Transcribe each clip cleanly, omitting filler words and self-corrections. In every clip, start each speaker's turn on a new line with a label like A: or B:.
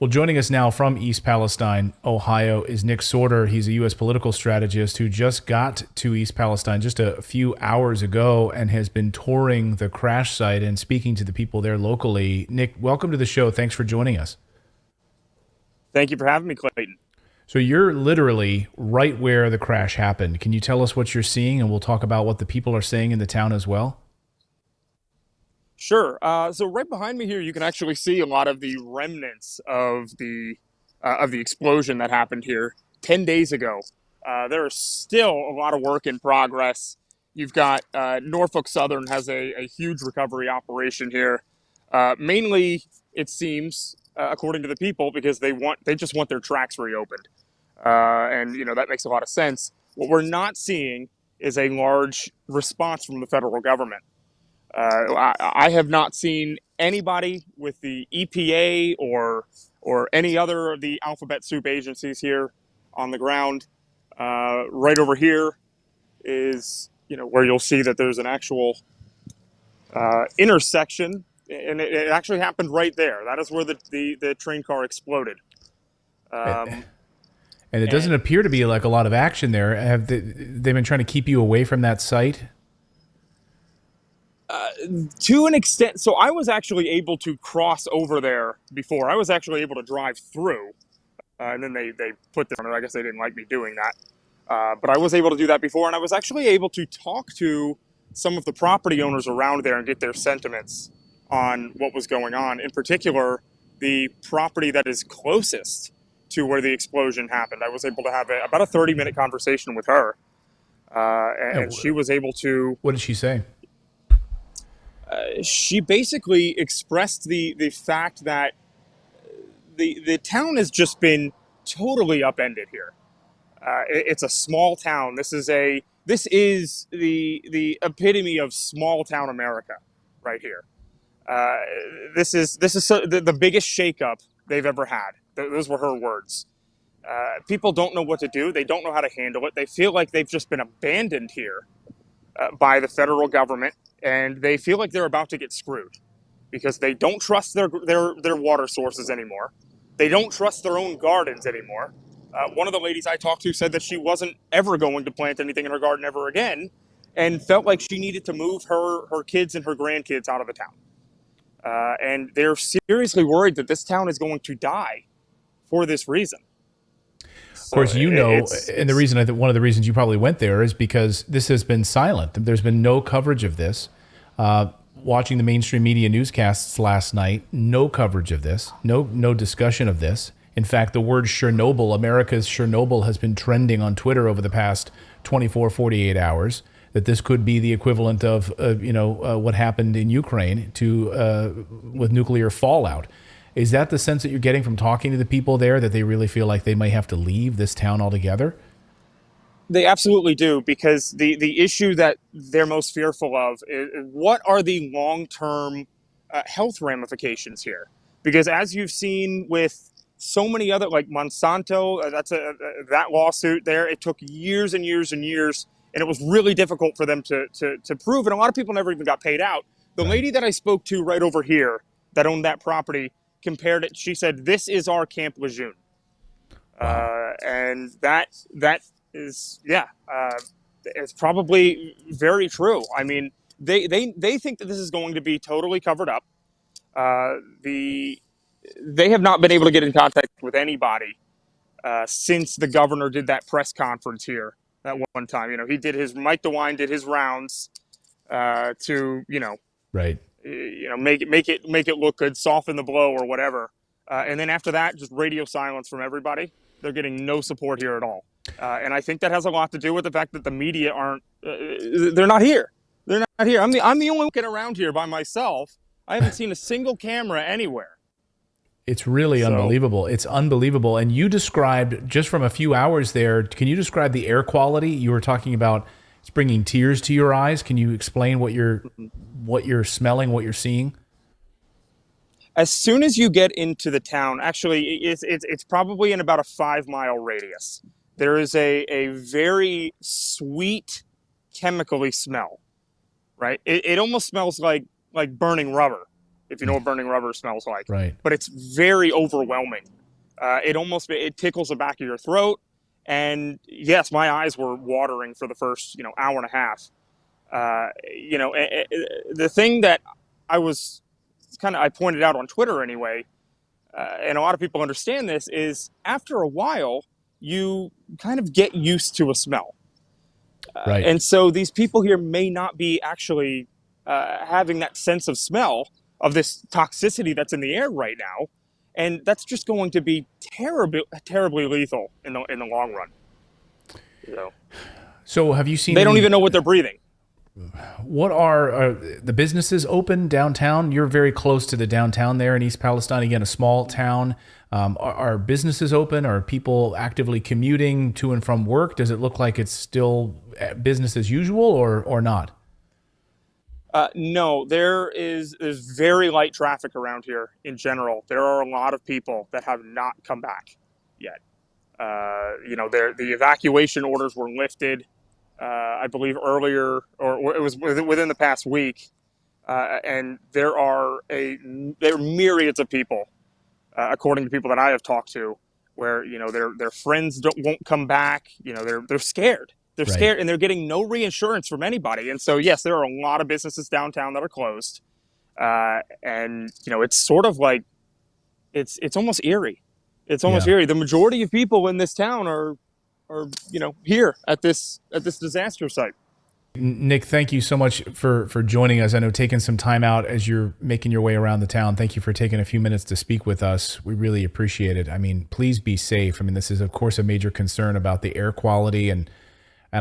A: Well, joining us now from East Palestine, Ohio, is Nick Sorter. He's a U.S. political strategist who just got to East Palestine just a few hours ago and has been touring the crash site and speaking to the people there locally. Nick, welcome to the show. Thanks for joining us.
B: Thank you for having me, Clayton.
A: So you're literally right where the crash happened. Can you tell us what you're seeing? And we'll talk about what the people are saying in the town as well.
B: Sure. So right behind me here, you can actually see a lot of the remnants of the explosion that happened here 10 days ago. There is still a lot of work in progress. You've got Norfolk Southern has a huge recovery operation here. Mainly, it seems, according to the people, because they just want their tracks reopened, and that makes a lot of sense. What we're not seeing is a large response from the federal government. I have not seen anybody with the EPA or any other of the alphabet soup agencies here on the ground. Right over here is where you'll see that there's an actual intersection, and it actually happened right there. That is where the train car exploded. Um,
A: And it doesn't
B: and
A: appear to be like a lot of action there. Have they been trying to keep you away from that site?
B: to an extent, so I was actually able to cross over there before. I was actually able to drive through, and then they put them. I guess they didn't like me doing that, but I was able to do that before, and I was actually able to talk to some of the property owners around there and get their sentiments on what was going on. In particular, the property that is closest to where the explosion happened. I was able to have about a 30-minute conversation with her, and
A: Yeah,
B: she was able to.
A: what did she say?
B: She basically expressed the fact that the town has just been totally upended here. It's a small town. This is the epitome of small town America, right here. Uh, this is the biggest shakeup they've ever had. Those were her words. People don't know what to do. They don't know how to handle it. They feel like they've just been abandoned here by the federal government, and they feel like they're about to get screwed because they don't trust their water sources anymore. They don't trust their own gardens anymore. One of the ladies I talked to said that she wasn't ever going to plant anything in her garden ever again, and felt like she needed to move her kids and her grandkids out of the town. And they're seriously worried that this town is going to die for this reason.
A: Of
B: So
A: course, and the
B: it's
A: reason I think one of the reasons you probably went there is because this has been silent. There's been no coverage of this. Watching the mainstream media newscasts last night, no coverage of this, no discussion of this. In fact, the word Chernobyl, America's Chernobyl, has been trending on Twitter over the past 24, 48 hours. That this could be the equivalent of what happened in Ukraine with nuclear fallout. Is that the sense that you're getting from talking to the people there, that they really feel like they might have to leave this town altogether?
B: They absolutely do, because the issue that they're most fearful of is what are the long term health ramifications here? Because as you've seen with so many other, like Monsanto, that lawsuit there, it took years and years and years, and it was really difficult for them to prove, and a lot of people never even got paid out. The
A: Right.
B: lady that I spoke to right over here that owned that property compared it. She said, "This is our Camp Lejeune."
A: Wow.
B: And that is, yeah, it's probably very true. I mean, they think that this is going to be totally covered up. They have not been able to get in contact with anybody since the governor did that press conference here at one time. He did his Mike DeWine did his rounds to
A: Right.
B: make it look good, soften the blow or whatever. And then after that, just radio silence from everybody. They're getting no support here at all. And I think that has a lot to do with the fact that the media aren't. They're not here. They're not here. I'm the only one getting around here by myself. I haven't seen a single camera anywhere.
A: It's really
B: So
A: unbelievable. It's unbelievable. And you described, just from a few hours there, can you describe the air quality? You were talking about it's bringing tears to your eyes. Can you explain what you're smelling, what you're seeing?
B: as soon as you get into the town, actually, it's probably in about a 5 mile radius. There is a very sweet chemically smell, right? It almost smells like burning rubber. if you know what burning rubber smells like.
A: Right.
B: But it's very overwhelming. It tickles the back of your throat. And yes, my eyes were watering for the first, hour and a half. The thing that I pointed out on Twitter anyway, and a lot of people understand this, is after a while, you kind of get used to a smell.
A: Right.
B: And so these people here may not be actually having that sense of smell of this toxicity that's in the air right now. And that's just going to be terribly lethal in the long run.
A: So have you seen?
B: They don't even know what they're breathing.
A: What are the businesses open downtown? You're very close to the downtown there in East Palestine. Again, a small town. Are businesses open? Are people actively commuting to and from work? Does it look like it's still business as usual or not?
B: No, there's very light traffic around here in general. There are a lot of people that have not come back yet. The evacuation orders were lifted, I believe earlier, or it was within the past week. And there are myriads of people, according to people that I have talked to, where their friends won't come back. They're scared. They're
A: Right.
B: scared, and they're getting no reinsurance from anybody. And so, yes, there are a lot of businesses downtown that are closed. And it's sort of like it's almost eerie. It's almost eerie. The majority of people in this town are here at this disaster site.
A: Nick, thank you so much for joining us. I know taking some time out as you're making your way around the town. Thank you for taking a few minutes to speak with us. We really appreciate it. I mean, please be safe. I mean, this is, of course, a major concern about the air quality, and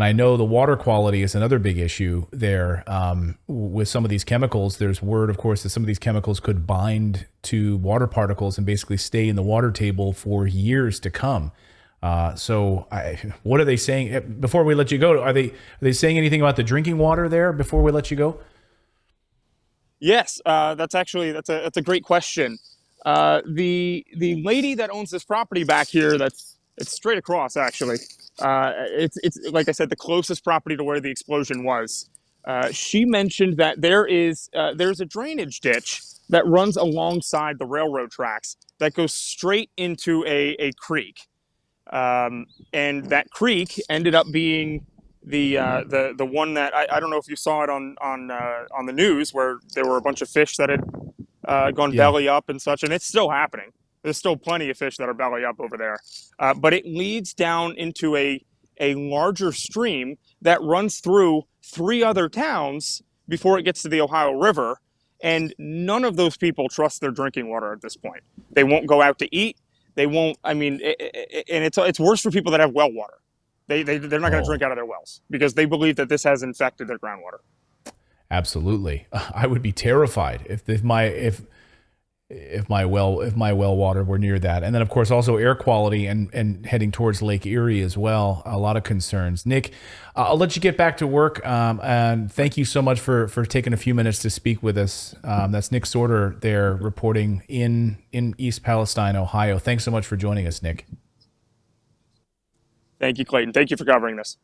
A: I know the water quality is another big issue there with some of these chemicals. There's word, of course, that some of these chemicals could bind to water particles and basically stay in the water table for years to come. What are they saying before we let you go? Are they saying anything about the drinking water there before we let you go?
B: Yes, that's a great question. The lady that owns this property back here, it's straight across actually. It's like I said, the closest property to where the explosion was. She mentioned that there's a drainage ditch that runs alongside the railroad tracks that goes straight into a creek. And that creek ended up being the one that I don't know if you saw it on the news, where there were a bunch of fish that had gone belly up and such, and it's still happening. There's still plenty of fish that are belly up over there, but it leads down into a larger stream that runs through 3 other towns before it gets to the Ohio River, and none of those people trust their drinking water at this point. They won't go out to eat. They won't. I mean, and it's worse for people that have well water. They're not going to drink out of their wells because they believe that this has infected their groundwater.
A: Absolutely, I would be terrified if my well water were near that. And then, of course, also air quality and heading towards Lake Erie as well. A lot of concerns. Nick, I'll let you get back to work. And thank you so much for taking a few minutes to speak with us. That's Nick Sorter there reporting in East Palestine, Ohio. Thanks so much for joining us, Nick.
B: Thank you, Clayton. Thank you for covering this.